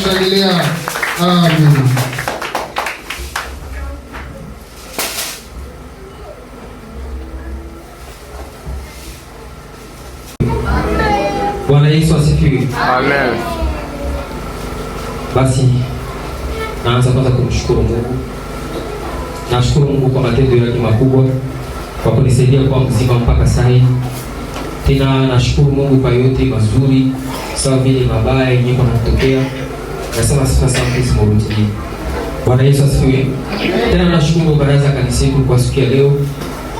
shangilia. Amen. Bwana Yesu asifiwe. Amen. Basi naanza kwanza kumshukuru Mungu. Nashukuru Mungu kwa matendo yake makubwa, kwa kunisaidia kwa mzima mpaka sasa. Tena nashukuru Mungu kwa yote mazuri, sawa vile mabaya yenyewe yanatokea. Nasema sifa sana kwa Mungu. Bwana Yesu asifiwe. Tena nashukuru baraza kanisa letu kwa siku ya leo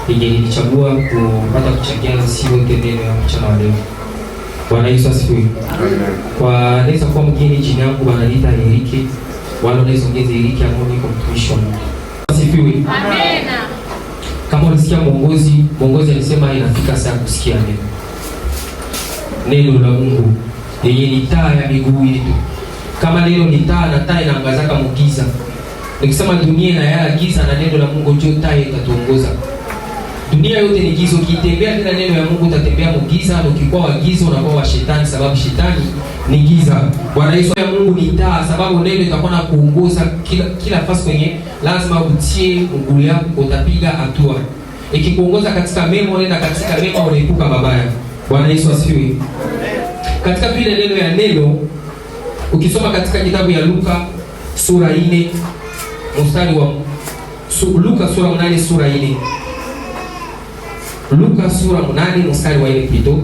yenye nilichagua kupata kuchangia sisi wote neno ya mchana wa leo. Bwana Yesu asifiwe. Kwa naweza kuwa mgeni jina yangu banalita Erike, wala naweza ongeza Erike amoni kwa mtumishi wa Mungu. Asifiwe. Amen. Kama unasikia mwongozi alisema inafika saa kusikia neno la Mungu yenye ni taa ya miguu yetu. Kama neno ni taa na taa inaangazaka mgiza. Nikisema dunia na yala giza na neno la Mungu ndio taa itatuongoza. Dunia yote ni giza, ukitembea bila neno ya Mungu utatembea mgiza, na ukikuwa wa giza unakuwa wa shetani, sababu shetani ni giza. Bwana Yesu ya Mungu ni taa, sababu neno itakuwa na kuongoza kila nafasi kwenye lazima utie mguu yako, utapiga hatua. Ikikuongoza katika mema unaenda katika mema, unaepuka mabaya. Bwana Yesu asifiwe. Katika vile neno ukisoma katika kitabu ya Luka sura 4 mstari wa Luka sura 8 sura 4. Luka sura 8 mstari wa 4 pito.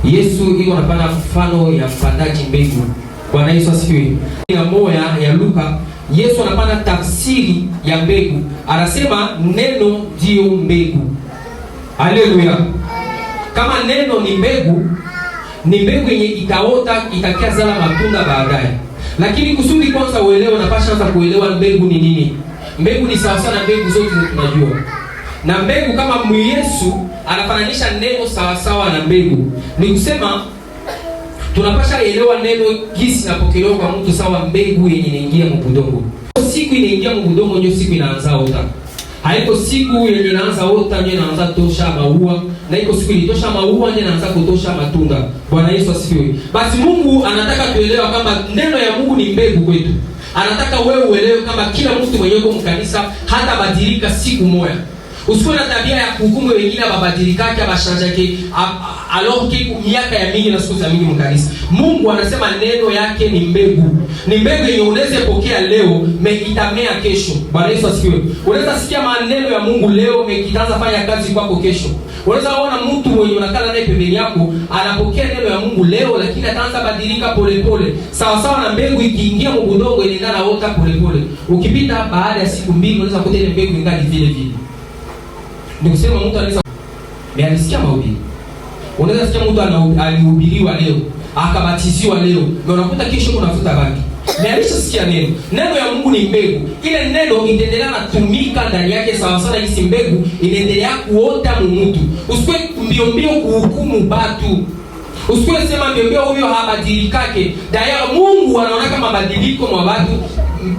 Yesu iko anapana mfano ya mpandaji mbegu. Bwana Yesu asifiwe. Ya moya ya Luka, Yesu anapana tafsiri ya mbegu. Anasema neno ndio mbegu. Haleluya. Kama neno ni mbegu yenye itaota itakia zala matunda baadaye. Lakini kusudi kwanza uelewe, unapaswa kwanza kuelewa mbegu ni nini. Mbegu ni sawa sana mbegu zote tunajua. Na mbegu kama Yesu anafananisha neno sawa sawa na mbegu. Ni kusema tunapaswa elewa neno gisi napokelewa kwa mtu sawa mbegu yenye inaingia mbudongo. Siku inaingia mbudongo ndio siku inaanza ota. Haiko siku yenye inaanza ota ndio inaanza tosha maua, na iko siku ilitosha maua ndio inaanza kutosha matunda. Bwana Yesu asifiwe. Basi Mungu anataka tuelewa kama neno ya Mungu ni mbegu kwetu. Anataka wewe uelewe kama kila mtu mwenye yuko mkanisa hata badilika siku moja. Usikuwe na tabia ya kuhukumu wengine babadilika abashanjake alors que miaka ya mingi na siku za mingi mkanisa. Mungu anasema neno yake ni mbegu. Ni mbegu yenye unaweza pokea leo, itamea kesho. Bwana Yesu asifiwe. Unaweza sikia maneno ya Mungu leo, itaanza fanya kazi kwako kesho. Unaweza kuona mtu mwenye unakala naye pembeni yako, anapokea neno ya Mungu leo, lakini ataanza badilika polepole. Sawa sawa na mbegu ikiingia mbudongo inaenda na ota polepole. Ukipita baada ya siku mbili unaweza kukuta ile mbegu ingali vile vile. Ndio kusema mtu anaweza alisikia mahubiri. Unaweza sikia mtu alihubiriwa leo, akabatiziwa leo, na unakuta kesho unafuta bangi. Alishasikia neno. Neno ya Mungu ni mbegu. Ile neno itaendelea kutumika ndani yake sawa sana hisi mbegu inaendelea kuota mtu. Usikwe mbio kuhukumu watu. Usikwe sema mbio huyo habadilikake. Daya Mungu anaona kama mabadiliko mwa watu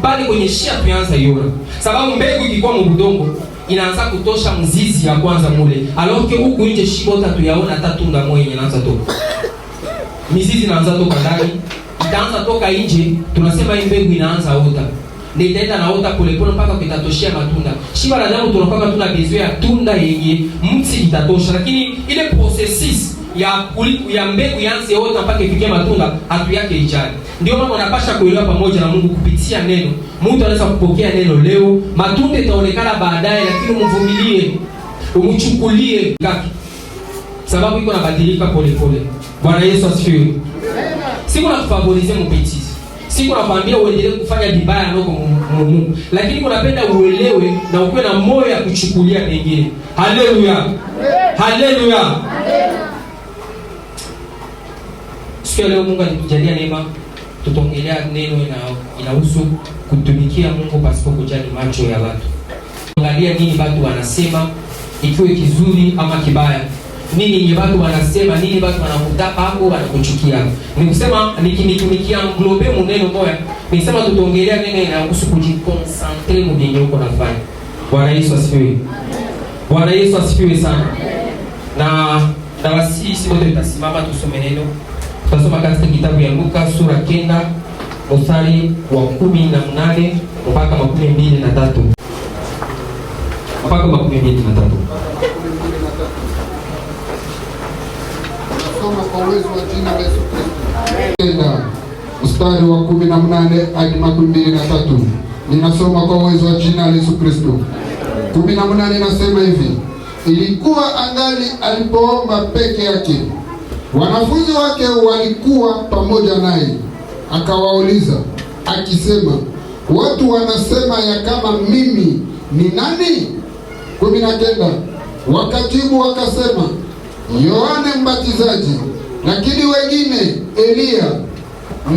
pale kwenye shia tuanza yora. Sababu mbegu ikikuwa mbudongo inaanza kutosha mzizi ya kwanza mule. Aloke huku nje shibo tatu yaona tatunda moyo inaanza toka. Mizizi inaanza toka ndani, itaanza toka nje, tunasema hii mbegu inaanza ota. Ni itaenda na ota polepole mpaka kitatoshia matunda. Shiba la damu tunapaka tuna besoin ya tunda yenye mti itatosha, lakini ile processes ya mbegu ianze ota mpaka ifikie matunda hatu yake ijali. Ndio maana unapasha kuelewa pamoja na Mungu kupitia neno. Mtu anaweza kupokea neno leo, matunda itaonekana baadaye, lakini umvumilie, umchukulie ngapi. Sababu iko nabadilika polepole. Bwana Yesu asifiwe. Siku na kufavorize mpitizi. Siku na kuambia uendelee kufanya vibaya noko Mungu. Lakini unapenda uelewe na ukuwe na moyo ya kuchukulia mengine. Haleluya. Haleluya. Siku leo Mungu alitujalia neema. Tutongelea neno inahusu kutumikia Mungu pasipo kujali macho ya watu. Angalia nini watu wanasema, ikiwe kizuri ama kibaya. Nini watu wanasema, nini watu wanakutaka hapo, wanakuchukia. Nikusema nikitumikia nglobe neno moja, nisema tutongelea neno inahusu kujiconcentrate mu binyo uko nafanya. Bwana Yesu asifiwe. Bwana Yesu asifiwe sana. Na wasi wote tutasimama tusome neno. Tasoma katika kitabu ya Luka sura 9 mstari wa 18 mpaka 23. Mpaka 23. Nasoma kwa uwezo wa jina la Yesu Kristo. Mstari wa 18 hadi 23. Ninasoma kwa uwezo wa jina la Yesu Kristo. 18 nasema hivi: ilikuwa angali alipoomba peke yake, wanafunzi wake walikuwa pamoja naye. Akawauliza akisema, watu wanasema ya kama mimi ni nani? 19 wakajibu wakasema, Yohane Mbatizaji, lakini wengine Elia,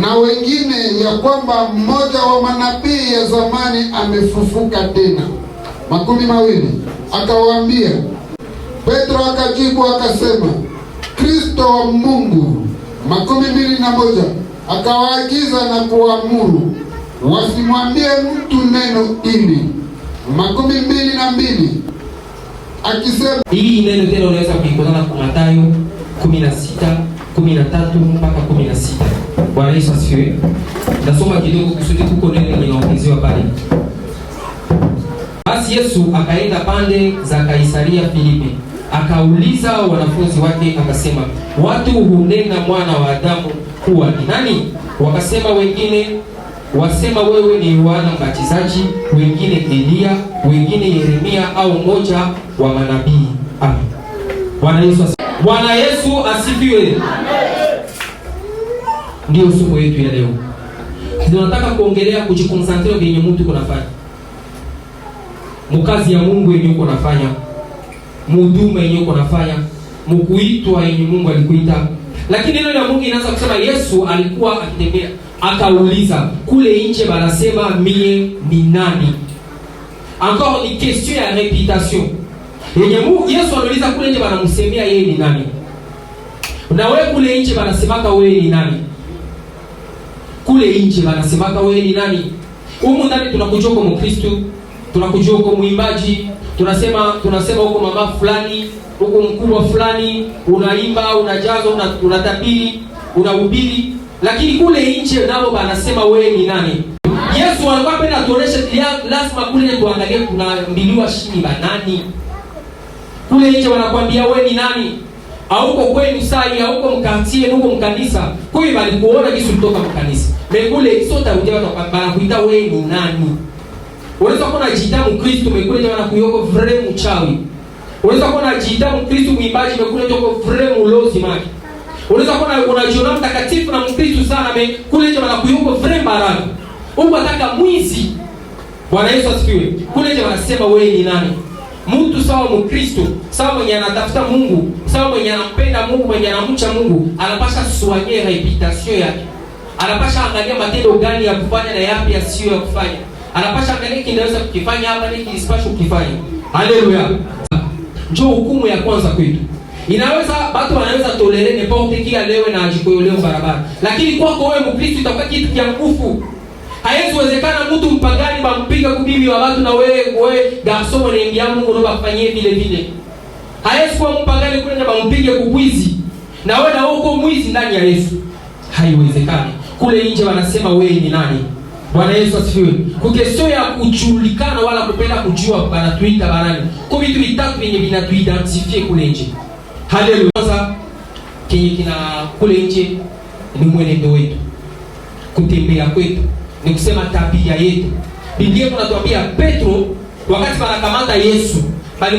na wengine ya kwamba mmoja wa manabii ya zamani amefufuka tena. 20 akawaambia. Petro akajibu akasema, Kristo wa Mungu. 21 akawaagiza na kuamuru wasimwambie mtu neno hili. 22 akisema, hii neno tena unaweza kuikutana kwa Mathayo 16:13 mpaka 16. Bwana Yesu asifiwe. Nasoma kidogo kusudi kuko neno linaongezewa pale. Basi Yesu akaenda pande za Kaisaria Filipi, akauliza wanafunzi wake akasema, watu hunena mwana wa Adamu kuwa ni nani? Wakasema, wengine wasema wewe ni Yohana Mbatizaji, wengine Elia, wengine Yeremia au mmoja wa manabii. Amen. Bwana Yesu asifiwe. Amen. Ndio somo yetu ya leo. Tunataka kuongelea kujikonsentrate kwenye mtu kunafanya. Mkazi ya Mungu yenye uko nafanya. Mhuduma yenye uko nafanya. Mkuitwa yenye Mungu alikuita. Lakini neno la Mungu inaanza kusema Yesu alikuwa akitembea, akauliza kule nje wanasema mie ni nani? Encore ni question ya réputation. Yesu anauliza kule nje wanamsemea yeye ni nani? Na wewe kule nje wanasemaka wewe ni nani? Kule nje wanasemaka wewe ni nani? Humu ndani tunakujua kwa Mkristo, tunakujua kwa mwimbaji, tunasema huko mama fulani, huko mkubwa fulani, unaimba, unajaza, unatabiri, unahubiri, lakini kule nje nao wanasema wewe ni nani? Yesu alikuwa anapenda tuoneshe lazima kule tuangalie tunaambiliwa shini banani. Kule nje wanakuambia wewe ni nani? Hauko kwenu sai, hauko mkantie, huko mkanisa. Kwa hiyo walikuona kisu kutoka mkanisa. Mekule sote wanakuita wewe ni nani? Unaweza kuwa unajiita Mkristo, mekule wanakuyoko vrai mchawi. Unaweza kuwa unajiita Mkristo mwimbaji, mekule toko vrai mlozi maki. Unaweza kuwa unajiona mtakatifu na Mkristo sana, mekule nje wanakuyoko vrai baraka. Huko ataka mwizi. Bwana Yesu asifiwe. Kule nje wanasema wewe ni nani? Mtu sawa Mkristo, sawa mwenye anatafuta Mungu, sawa mwenye anampenda Mungu, mwenye anamcha Mungu, anapasha soigner reputation yake. Anapasha angalia matendo gani ya kufanya na yapi yasiyo ya kufanya. Anapasha angalia kinaweza kukifanya hapa na kisipasho kukifanya. Haleluya. Njoo hukumu ya kwanza kwetu. Inaweza watu wanaweza tolerate n'importe qui alewe na ajikoyoleo barabara. Lakini kwako wewe Mkristo itakuwa kitu kia nguvu. Haiwezekana mtu mpagani bampiga kubibi wa watu na wewe garçon unaingia Mungu na bafanyie vile vile. Haiwezi kuwa mpagani kule na bampige kubwizi na wewe na uko mwizi ndani ya Yesu. Haiwezekani. Kule nje wanasema wewe ni nani? Bwana Yesu asifiwe. Kwa kesho ya kujulikana wala kupenda kujua banatuita barani. Kwa vitu vitatu vyenye vinatuidentify kule nje. Haleluya. Kwanza kina kule nje ni mwenendo wetu. Kutembea kwetu. Ni kusema tabia yetu. Biblia inatuambia Petro wakati wanakamata Yesu, bali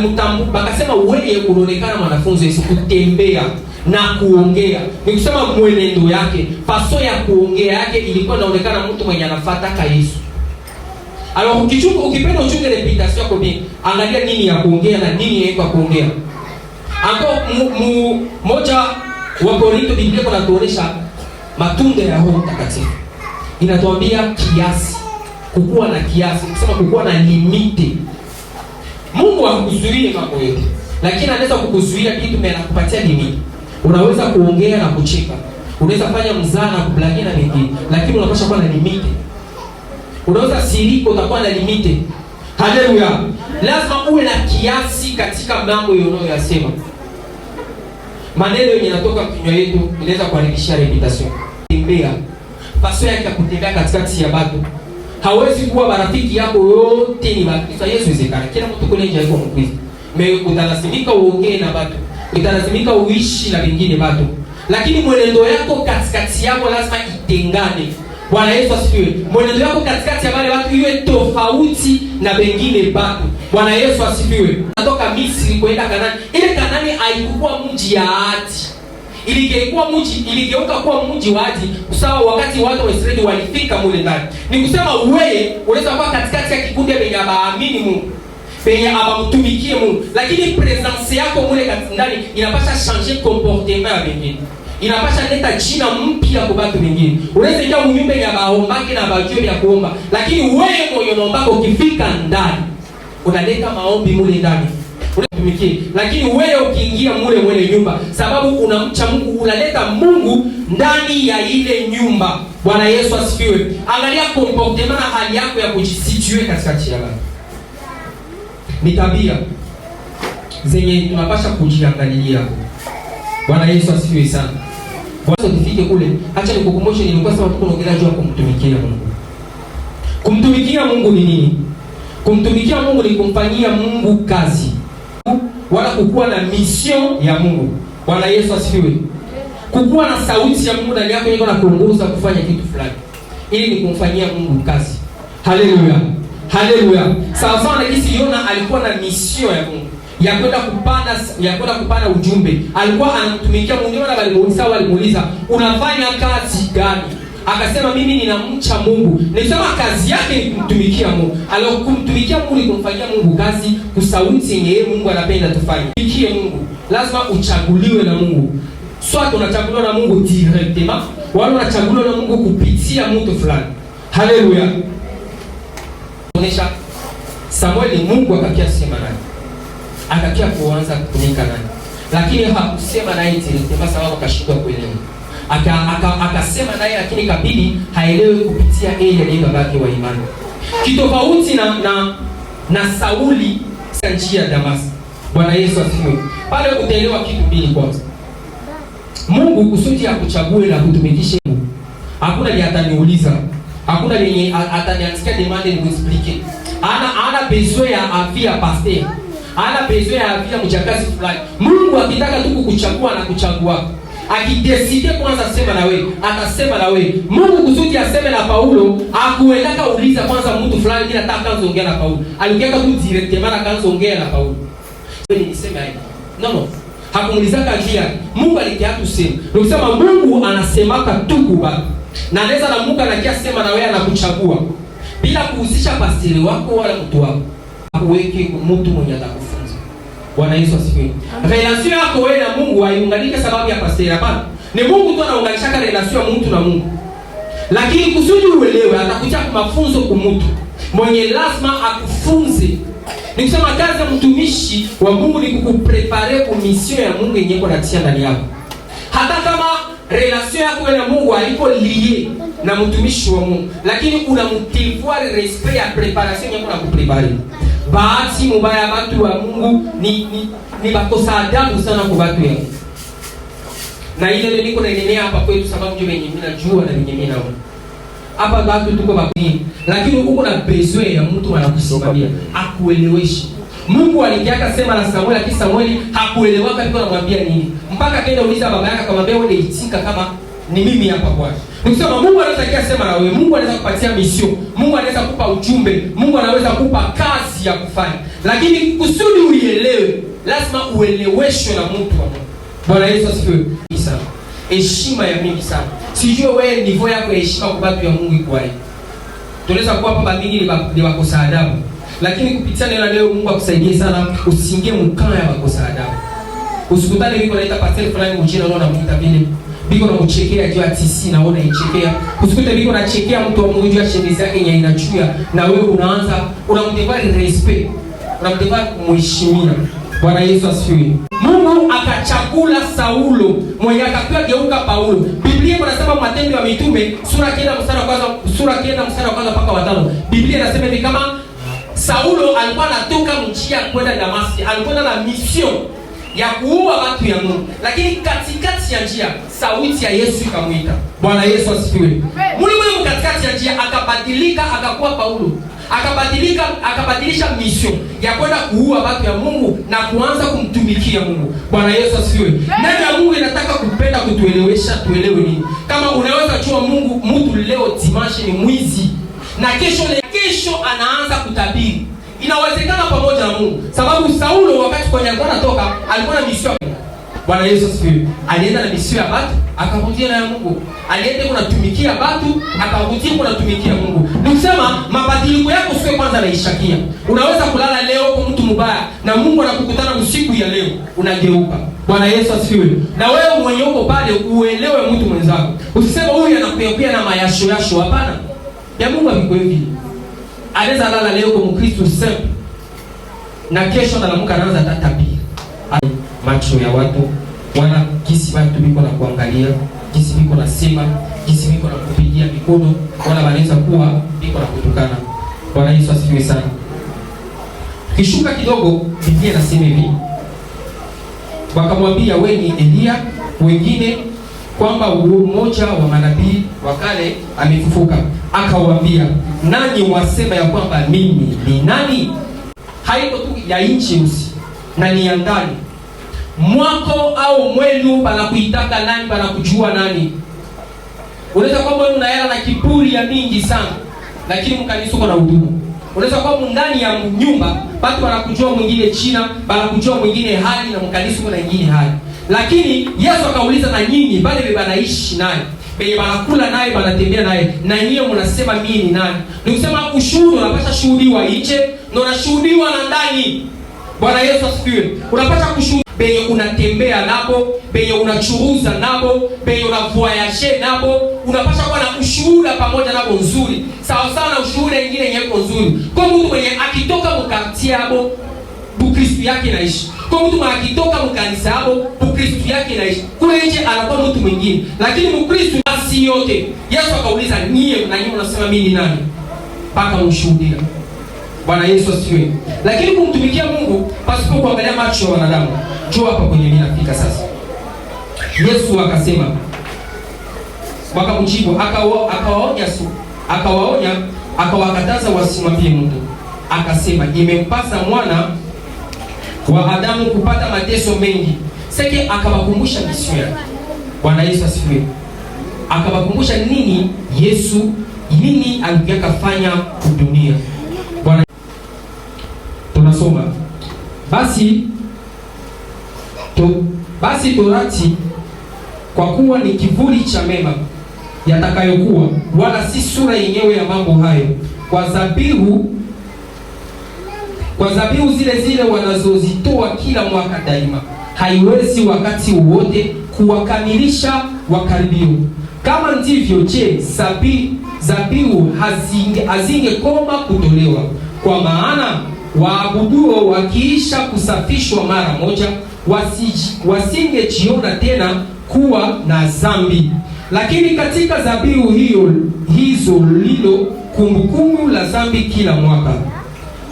bakasema wewe unaonekana mwanafunzi Yesu kutembea na kuongea. Ni kusema mwenendo yake, faso ya kuongea yake ilikuwa inaonekana mtu mwenye anafuata Yesu. Alors ukipenda uchunge reputation yako bien, angalia nini ya kuongea na nini ya kuongea. Encore moja wa Korinto Biblia inatuonesha matunda ya Roho Mtakatifu. Inatuambia kiasi, kukua na kiasi, kusema kukua na limite. Mungu hakuzuie mambo yote, lakini anaweza kukuzuia kitu na kukupatia limite. Unaweza kuongea na kucheka, unaweza fanya mzaha na kublania na wengine, lakini unapaswa kuwa na limite. Unaweza siriko, utakuwa na limite. Haleluya. Lazima uwe na kiasi katika mambo unayoyasema. Maneno yenye yanatoka kinywa yetu inaweza kuharibisha reputation. Tembea faso yake kutembea katikati ya watu. Hawezi kuwa marafiki yako yote ni Wakristo. Yesu izekana. Kila mtu kule nje yuko Mkristo. Utalazimika uongee na watu. Utalazimika uishi na wengine watu. Lakini mwenendo yako katikati yako lazima itengane. Bwana Yesu asifiwe. Mwenendo yako katikati ya wale watu iwe tofauti na wengine watu. Bwana Yesu asifiwe. Natoka Misri kwenda Kanaani. Ile Kanaani haikuwa mji ya ahadi. Iligeuka kuwa mji wa ahadi sawa wakati watu wa Israeli walifika mule ndani. Ni kusema wewe unaweza kuwa katikati ya kikundi penye hawaamini Mungu, penye hawamtumikie Mungu, lakini presence yako mule ndani inapasha changer comportement ya wengine. Inapasha leta jina mpya kwa watu wengine. Unaweza ingia mnyumba ya baombake na bajio ya kuomba, lakini wewe moyo unaomba ukifika ndani unaleta maombi mule ndani. Unatumikie, lakini wewe ukiingia mule nyumba sababu unamcha Mungu, unaleta Mungu ndani ya ile nyumba. Bwana Yesu asifiwe. Angalia comportement na hali yako ya kujisitue katikati ya watu. Ni tabia zenye tunapasha kujiangalia. Bwana Yesu asifiwe sana. Bwana tufike kule. Acha nikukumbushe nilikuwa sema tunaongelea juu ya kumtumikia Mungu. Kumtumikia Mungu ni nini? Kumtumikia Mungu ni kumfanyia Mungu kazi, wala kukuwa na mission ya Mungu. Bwana Yesu asifiwe. Kukuwa na sauti ya Mungu ndani yako iko na kuongoza kufanya kitu fulani. Ili ni kumfanyia Mungu kazi. Haleluya. Haleluya. Sawa sawa na kisi Yona alikuwa na mission ya Mungu. Ya kwenda kupana ujumbe. Alikuwa anamtumikia Mungu. Na walimuuliza, "Unafanya kazi gani?" Akasema, "Mimi ninamcha Mungu." Nisema kazi yake ni kumtumikia Mungu. Alio kumtumikia Mungu ni kumfanyia Mungu kazi, kusauti yenye Mungu anapenda tufanye. Tumikie Mungu. Lazima uchaguliwe na Mungu. Soit unachaguliwa na Mungu directement, wala unachaguliwa na Mungu kupitia mtu fulani. Haleluya. Onesha Samuel Mungu akakia sema naye. Akakia kuanza kutumika naye. Lakini hakusema naye directement sababu akashindwa kuelewa. Akasema naye lakini kabidi haelewi kupitia yeye ndiye babake wa imani. Kitofauti na Sauli sa njia ya Damasco. Bwana Yesu asifiwe. Pale utaelewa kitu mbili kwanza. Mungu kusudi ya kuchague na kutumikisha Mungu. Hakuna ni ataniuliza. Hakuna ni ataniandikia demande ni kuexplique. Ana besoin ya afia pasteur. Ana besoin ya afia mjakazi fulani. Mungu akitaka tu kukuchagua na kuchagua. Akideside kwanza sema na wewe, atasema na wewe. Mungu kusudi aseme na Paulo, akuendaka uliza kwanza mtu fulani bila nataka kuongea na Paulo. Aliongea tu directement na kaanza ongea na Paulo. Wewe niseme hivi. No. Hakumulizaka njia. Mungu alikia tuseme. Ukisema Mungu anasemaka tu kuba. Na anaweza na Mungu anakia sema na wewe anakuchagua. Bila kuhusisha pastiri wako wala mtu wako. Akuweke mtu mwenye atakufunza. Bwana Yesu asifiwe. Relation yako wewe na Mungu haiunganike sababu ya pasteri hapana. Ni Mungu tu anaunganisha relation ya mtu na Mungu. Lakini kusudi uelewe atakuja kwa mafunzo kwa mtu mwenye lazima akufunze. Nikisema kazi ya mtumishi wa Mungu ni kukuprepare kwa mission ya Mungu yenyewe kwa natia ndani yako. Hata kama relation yako wewe na Mungu haiko lié na mtumishi wa Mungu, lakini unamtivoir respect ya preparation yako na kuprepare. Bahati mubaya watu wa Mungu ni bakosa adabu sana kwa watu yao. Na ile niko naendelea hapa kwetu sababu ndio wenye mimi najua na wenye mimi naona. Hapa watu tuko babini, lakini uko na besoin ya mtu anakusimamia, akueleweshe. Mungu alikiaka sema na Samuel, lakini Samuel hakuelewaka alikuwa anamwambia nini. Mpaka kaenda uliza baba yake akamwambia wewe itika kama ni mimi hapa Bwana. Nikisema Mungu anaweza kusema na wewe, Mungu anaweza kupatia mission, Mungu anaweza kukupa ujumbe, Mungu anaweza kukupa kazi ya kufanya. Lakini kusudi uielewe, lazima ueleweshwe na mtu wa Mungu. Bwana Yesu asifiwe sana. Heshima ya mingi sana. Sijue wewe niveau yako ya heshima kwa watu ya Mungu iko wapi. Tunaweza kuwa hapa babini ni wakosa adabu. Lakini kupitia neno leo Mungu akusaidie sana usiingie mkana ya wakosa adabu. Usikutane biko naita pastor fulani mjini unaona mtu vile. Biko na mchekea juu ya TC naona ichekea. Usikute biko na chekea mtu wa Mungu juu ya shemizi yake yenye inachuya na wewe unaanza unamdevali respect. Unamdevali kumheshimia. Bwana Yesu asifiwe. Mungu akachagula Saulo mwenye akapewa geuka Paulo. Biblia inasema Matendo ya Mitume sura 9 mstari wa kwanza mpaka wa 5. Biblia inasema hivi kama Saulo alikuwa anatoka njia kwenda Damascus, alikuwa na mission ya kuua watu ya Mungu. Lakini katikati ya njia sauti ya Yesu ikamwita. Bwana Yesu asifiwe. Mule katikati ya njia akabadilika, akakuwa Paulo. Akabadilisha mission ya kwenda kuua watu ya Mungu na kuanza kumtumikia Mungu. Bwana Yesu asifiwe. Neno ya Mungu inataka kupenda kutuelewesha tuelewe nini. Kama unaweza jua Mungu mtu leo dimanche ni mwizi na kesho anaanza kutabiri. Inawezekana pamoja na Mungu. Sababu Saulo wakati kwenye alikuwa anatoka alikuwa na mission. Bwana Yesu asifiwe. Alienda na mission ya watu, akarudia na ya Mungu. Alienda kunatumikia watu, akarudia kunatumikia Mungu. Nikusema mabadiliko yako sio kwanza naishakia. Unaweza kulala leo kwa mtu mbaya na Mungu anakukutana usiku ya leo, unageuka. Bwana Yesu asifiwe. Na wewe mwenye uko pale uelewe mtu mwenzako. Usiseme huyu anakuyapia na mayasho yasho, hapana. Ya Mungu amiko hivi. Anaweza lala leo kwa Mkristo simple. Na kesho analamuka anaanza tatabia. Macho ya watu wana kisi watu biko na kuangalia, kisi biko na sema, kisi biko na kupigia mikono, wala wanaweza kuwa biko na kutukana. Bwana Yesu asifiwe sana. Kishuka kidogo Biblia inasema hivi. Wakamwambia wewe ni Elia, wengine kwamba mmoja wa manabii wa kale amefufuka. Akawaambia, nani wasema ya kwamba mimi ni nani? Haiko tu ya nchi usi na ni ya ndani. Mwako au mwenu panakuitaka nani, panakujua nani. Unaweza kwamba wewe una hela na kiburi ya mingi sana, lakini mkanisa uko na huduma. Unaweza kwamba ndani ya nyumba watu wanakujua mwingine China, wanakujua mwingine hali na mkanisa uko na nyingine hali. Lakini Yesu akauliza, na nyinyi bale banaishi naye, bale banakula naye, banatembea naye, na nyinyi mnasema mimi ni nani? Ni kusema ushuhuda unapaswa shuhudiwa nje na unashuhudiwa na ndani. Bwana Yesu asifiwe. Unapaswa kushuhudia benye unatembea nabo, benye unachuruza nabo, benye unavoyage nabo, unapaswa kuwa na ushuhuda pamoja nabo nzuri. Sawa sawa na ushuhuda nyingine yenyewe nzuri. Kwa mtu mwenye akitoka mkartie hapo, Bukristo yake inaishi. Kwa mtu mwenye akitoka mkanisa hapo, Bukristo yake inaishi. Kule nje anakuwa mtu mwingine. Lakini Mkristo basi yote. Yesu akauliza, nyie na nyinyi mnasema mimi ni nani? Paka mshuhudia. Bwana Yesu asifiwe. Lakini kumtumikia Mungu pasipo kuangalia macho ya wanadamu. Njoo hapa kwenye mimi nafika sasa. Yesu akasema, wakamjibu, akawaonya, akawakataza wasimwambie mtu. Akasema, imempasa mwana wa Adamu kupata mateso mengi. Sasa akawakumbusha mission yake. Bwana Yesu asifiwe. Akawakumbusha nini Yesu, nini aliyofanya dunia. Bwana, tunasoma basi Torati kwa kuwa ni kivuli cha mema yatakayokuwa, wala si sura yenyewe ya mambo hayo, kwa dhabihu zile wanazozitoa kila mwaka daima, haiwezi wakati wote kuwakamilisha wakaribio. Kama ndivyo, je, dhabihu hazingekoma kutolewa? Kwa maana waabuduo wakiisha kusafishwa mara moja, wasingejiona tena kuwa na dhambi. Lakini katika dhabihu hizo lilo kumbukumbu la dhambi kila mwaka.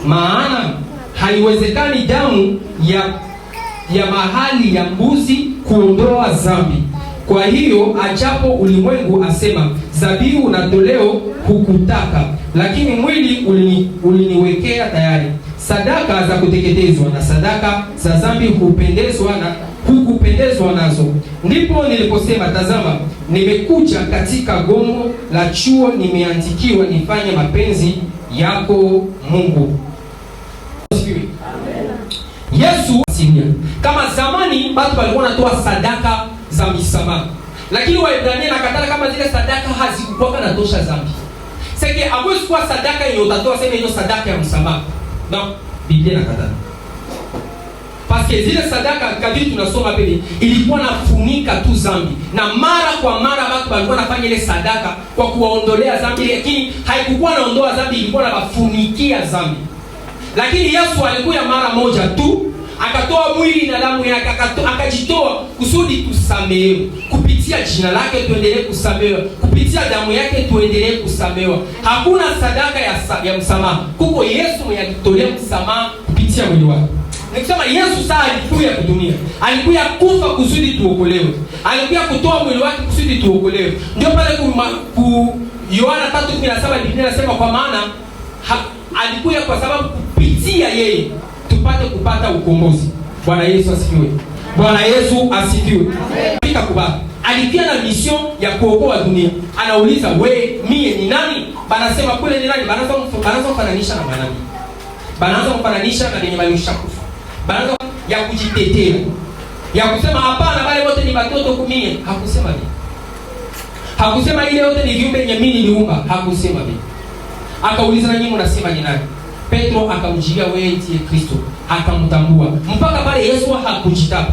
Maana haiwezekani damu ya mahali ya mbuzi kuondoa dhambi. Kwa hiyo ajapo ulimwengu asema, dhabihu na toleo hukutaka, lakini mwili uliniwekea tayari. Sadaka za kuteketezwa na sadaka za dhambi hukupendezwa nazo. Ndipo niliposema, tazama, nimekuja katika gomo la chuo, nimeandikiwa nifanye mapenzi yako Mungu. Yesu asilia. Kama zamani watu walikuwa wanatoa sadaka za misamaha, lakini Waebrania nakatala kama zile sadaka hazikuwa na tosha dhambi. Sasa hapo sikuwa sadaka yenye utatoa sema hiyo sadaka ya msamaha. Na Biblia nakatala. Paske zile sadaka kadiri tunasoma pale ilikuwa nafunika tu dhambi. Na mara kwa mara watu walikuwa wanafanya ile sadaka kwa kuwaondolea dhambi, lakini haikuwa naondoa dhambi, ilikuwa inafunikia dhambi. Lakini Yesu alikuja mara moja tu, akatoa mwili na damu yake, akajitoa kusudi tusamehewe. Kupitia jina lake tuendelee kusamehewa, kupitia damu yake tuendelee kusamehewa. Hakuna sadaka ya msamaha. Kuko Yesu mwenye alitolea msamaha kupitia mwili wake. Nikisema Yesu saa alikuja kudunia, alikuja kufa kusudi tuokolewe, alikuja kutoa mwili wake kusudi tuokolewe. Ndio pale ku Yohana 3:17 Biblia inasema kwa maana alikuja kwa sababu kupitia yeye tupate kupata ukombozi. Bwana Yesu asifiwe. Bwana Yesu asifiwe. Fika kubaba. Alikuwa na mission ya kuokoa dunia. Anauliza, we mie ni nani? Banasema kule ni nani? Banaanza kufananisha na manabii. Banaanza kufananisha na wenye walishakufa. Banaanza ya kujitetea. Ya kusema hapana, wale wote ni watoto kumie. Hakusema hivi. Hakusema ile yote ni viumbe yenye mimi niliumba. Hakusema hivi. Akauliza, na nyinyi mnasema ni nani? Petro akamjibia, wewe ndiye Kristo. Akamtambua. Mpaka pale Yesu hakujitapa.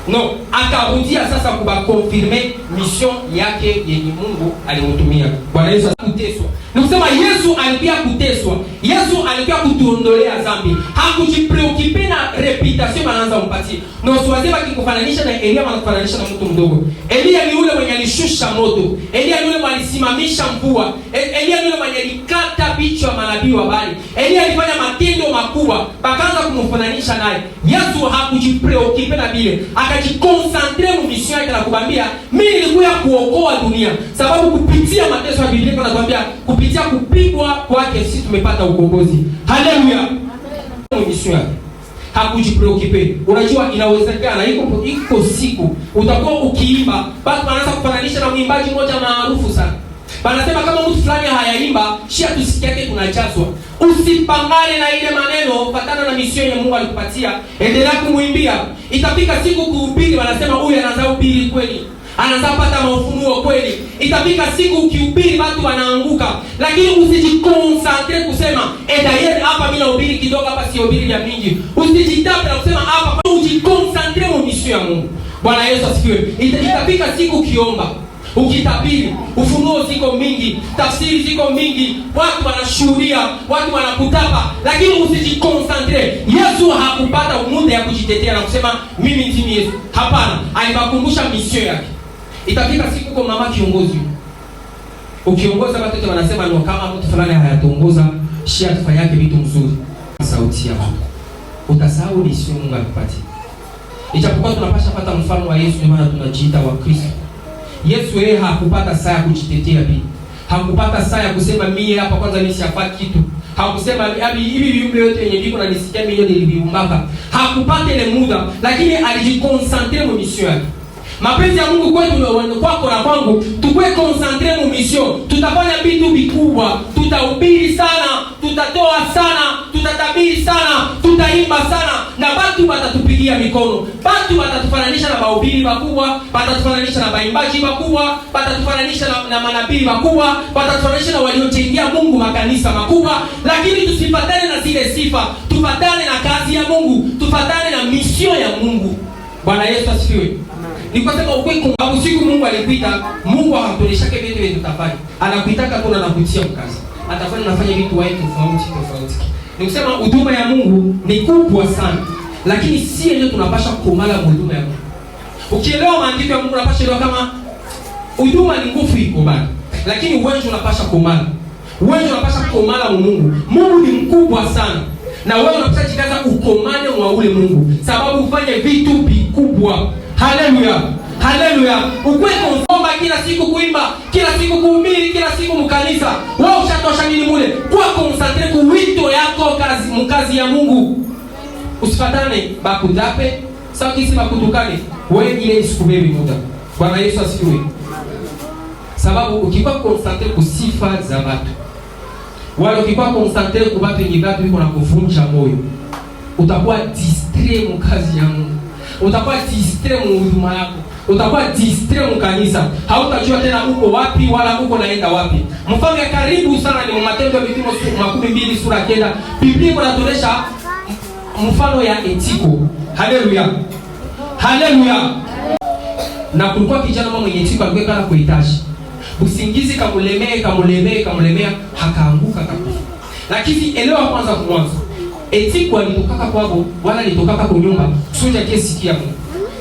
No, akarudia sasa kubakonfirme mission yake yenye Mungu alimtumia. Bwana Yesu akuteswa. Ni kusema Yesu alikuwa kuteswa. Yesu alikuwa kutuondolea dhambi. Hakujipreokipe na reputation anaanza mpatie. Na usiwazema kikufananisha na Elia, wanafananisha na mtu mdogo. Elia ni yule mwenye alishusha moto. Elia ni yule mwenye alisimamisha mvua. Elia ni yule mwenye alikata vichwa manabii wa Baali. Elia alifanya matendo makubwa, bakaanza kumfananisha naye. Yesu hakujipreokipe na bile. Akajikonsantre mu mission yake na kubambia, mimi nilikuja kuokoa dunia. Sababu kupitia mateso ya Biblia tunatuambia kupitia kupigwa kwake sisi tumepata ukombozi. Haleluya. Mission yake hakujipreokipe. Unajua inawezekana iko siku utakuwa ukiimba, basi wanaanza kufananisha na mwimbaji mmoja maarufu sana. Wanasema kama mtu fulani hayaimba, shia tusikia yake tunachazwa. Usipangane na ile maneno, patana na mission ya Mungu alikupatia. Endelea kumuimbia. Itafika siku kuhubiri, wanasema huyu anaanza kuhubiri kweli. Anaanza pata mafunuo kweli. Itafika siku ukihubiri watu wanaanguka. Lakini usijikonsantre kusema, yeye hapa mimi nahubiri kidogo, hapa sihubiri ya mingi. Usijitape na kusema hapa, ujikonsantre mu mission ya Mungu. Bwana Yesu asifiwe. Itafika siku ukiomba, ukitabiri, ufunuo ziko mingi, tafsiri ziko mingi, watu wanashuhudia, watu wanakutapa, lakini usijikonsantre. Yesu hakupata muda ya kujitetea na kusema mimi ndimi Yesu. Hapana, alibakumbusha mission yake. Itafika siku kwa mama kiongozi. Ukiongoza watoto wanasema no, kama mtu fulani hayatuongoza, shia tufanyake vitu mzuri. Sauti ya Mungu. Utasahau mission Mungu akupatia. Ijapokuwa tunapasha pata mfano wa Yesu, maana tunajiita wa Kristo. Yesu yeye hakupata saa ya kujitetea bibi. Hakupata saa ya kusema mimi hapa kwanza nishafaa kitu. Hakusema hivi viumbe yote yenye viko na nisikia mimi niliviumbaka. Hakupata ile muda, lakini alijikonsantre mu mission yake. Mapenzi ya Mungu kwetu ni kwako na kwangu, tukue konsantre mu mission. Tutafanya vitu vikubwa, tutahubiri sana, tutatoa sana, tutatabiri sana, tutaimba sana, na watu watatupigia mikono. Watu watatufananisha na mahubiri makubwa, watatufananisha na waimbaji wakubwa, watatufananisha na manabii wakubwa, watatufananisha na waliochangia Mungu makanisa makubwa, lakini tusifatane na zile sifa, tufatane na kazi ya Mungu, tufatane na mission ya Mungu. Bwana Yesu asifiwe. Ni kwa sababu kwa siku Mungu alikuita, Mungu hakutoleshake vitu vile tutafanya. Anakuitaka tu na anakutia mkazi. Atafanya nafanya vitu wapi tofauti. Ni kusema huduma ya Mungu ni kubwa sana, lakini si ndio tunapaswa kumala huduma ya Mungu. Ukielewa maandiko ya Mungu unapaswa elewa kama huduma ni nguvu iko bado, lakini wewe unapaswa kumala. Wewe unapaswa kumala Mungu. Mungu ni mkubwa sana. Na wewe unapaswa jikaza ukomane wa ule Mungu, sababu ufanye vitu vikubwa. Haleluya. Haleluya. Ukwe kuomba kila siku, kuimba kila siku, kuhubiri kila siku mkanisa. Wewe ushatosha nini mule? Kwa konsantre ku wito yako kazi ya Mungu. Usifatane bakutape, sawa kisi bakutukane. Wewe ile isikubebe muda. Bwana Yesu asifiwe. Sababu ukikuwa konsantre ku sifa za watu, wala ukikuwa konsantre ku watu wenye watu wiko na kuvunja moyo, utakuwa distrait mu kazi ya Mungu. Utakuwa distrait mu huduma yako. Utakuwa distrait mu kanisa. Hautajua tena uko wapi wala uko naenda wapi. Mfano ya karibu sana ni Matendo ya Mitume 12 sura 9. Biblia inatuonyesha mfano ya Etiko. Haleluya. Haleluya. Na kulikuwa kijana mwenye Etiko alikuwa kana kuhitaji. Usingizi kamulemea hakaanguka kabisa. Lakini elewa kwanza kwa mwanzo. Etiko alitokaka kwao wala alitokaka kwa nyumba. Soja kesi kia Mungu.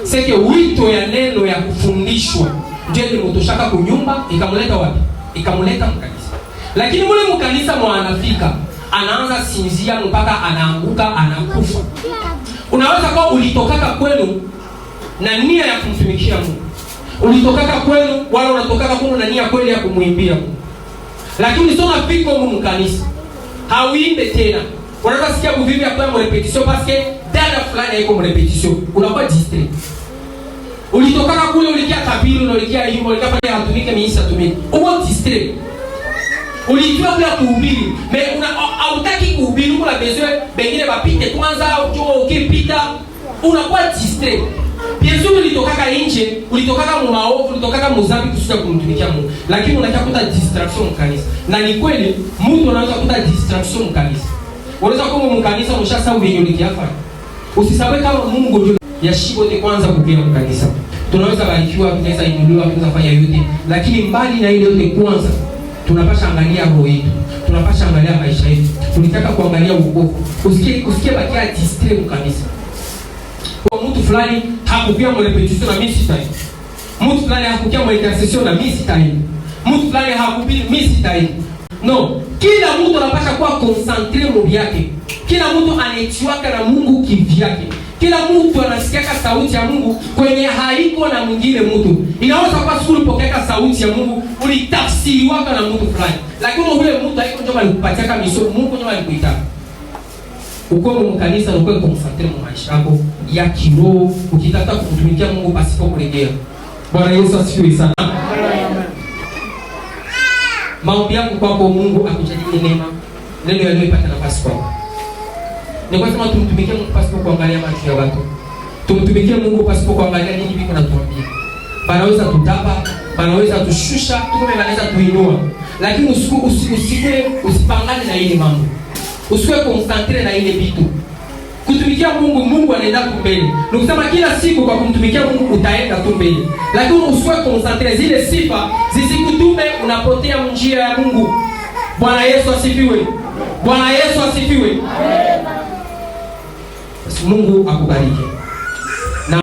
Seke wito ya neno ya kufundishwa ndio ilimotoshaka kwa nyumba, ikamuleta wapi? Ikamuleta mkanisa. Lakini mule mkanisa mwanafika anaanza sinzia mpaka anaanguka, anakufa. Unaweza kuwa ulitokaka kwenu na nia ya kumtumikishia Mungu. Ulitokaka kwenu wala unatokaka kwenu na nia kweli ya kumuimbia Mungu. Lakini sio unafika mu kanisa. Hauimbe tena. Unaweza sikia kuvivi ya kwa repetition parce que dada fulani haiko repetition. Unakuwa distrait. Ulitokaka kule ulikia kabili na ulikia himo ulikia pale hatumike miisa tumike. Uko distrait. Ulijua kule kuhubiri, hautaki kuhubiri, kuna besoin bengine bapite kwanza au ukipita unakuwa distrait. Bien sûr ulitokaka nje, ulitokaka mu maovu, ulitokaka muzambi kusudi kumtumikia Mungu. Lakini unatakuta distraction mkanisa. Na ni kweli mtu anaweza kukuta distraction mkanisa. Unaweza kuwa mkanisa mshasahau venye ulikiafanya. Usisahau kama Mungu ndio yashibote kwanza kupia mkanisa. Tunaweza barikiwa, tunaweza inuliwa, tunaweza fanya yote, lakini mbali na ile yote kwanza tunapasha angalia roho yetu. Tunapasha angalia maisha yetu. Tunataka kuangalia wokovu. Usikie bakia distrait mkanisa. Kwa mtu fulani hakukia mu repetition na mimi sitaini. Mtu fulani hakukia mu intercession na mimi sitaini. Mtu fulani hakubiri mimi sitaini. No, kila mtu anapasha kuwa concentré mu yake. Kila mtu anaitiwaka na Mungu kivyake. Kila mtu anasikia sauti ya Mungu kwenye haiko na mwingine mtu. Inaweza kuwa siku ulipokea sauti ya Mungu ulitafsiriwa na mtu fulani. Lakini ule mtu haiko ndio alikupatia kama misho, Mungu ndio alikuita. Uko mu kanisa uko concentré mu maisha yako ya kiroho ukitaka kumtumikia Mungu pasipo kulegea. Bwana Yesu asifiwe sana. Maombi yangu kwako Mungu akujalie neema. Neno yaliyopata nafasi kwako. Ni kwa sababu tumtumikie Mungu pasipo kuangalia macho ya watu. Tumtumikie Mungu pasipo kuangalia nini biko natuambia. Banaweza tutapa, banaweza tushusha, tukume banaweza tuinua. Lakini usipangane na ile mambo. Usiwe concentré na ile vitu. Kutumikia Mungu, Mungu anaenda mbele. Nikusema kila siku kwa kumtumikia Mungu utaenda tu mbele. Lakini usiwe concentré zile sifa zisikutume unapotea njia ya Mungu. Bwana Yesu asifiwe. Bwana Yesu asifiwe. Amen. Mungu akubariki. Na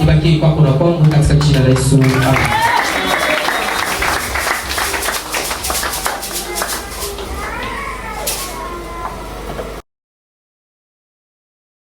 ibaki kwako na kwangu katika jina la Yesu. Amen.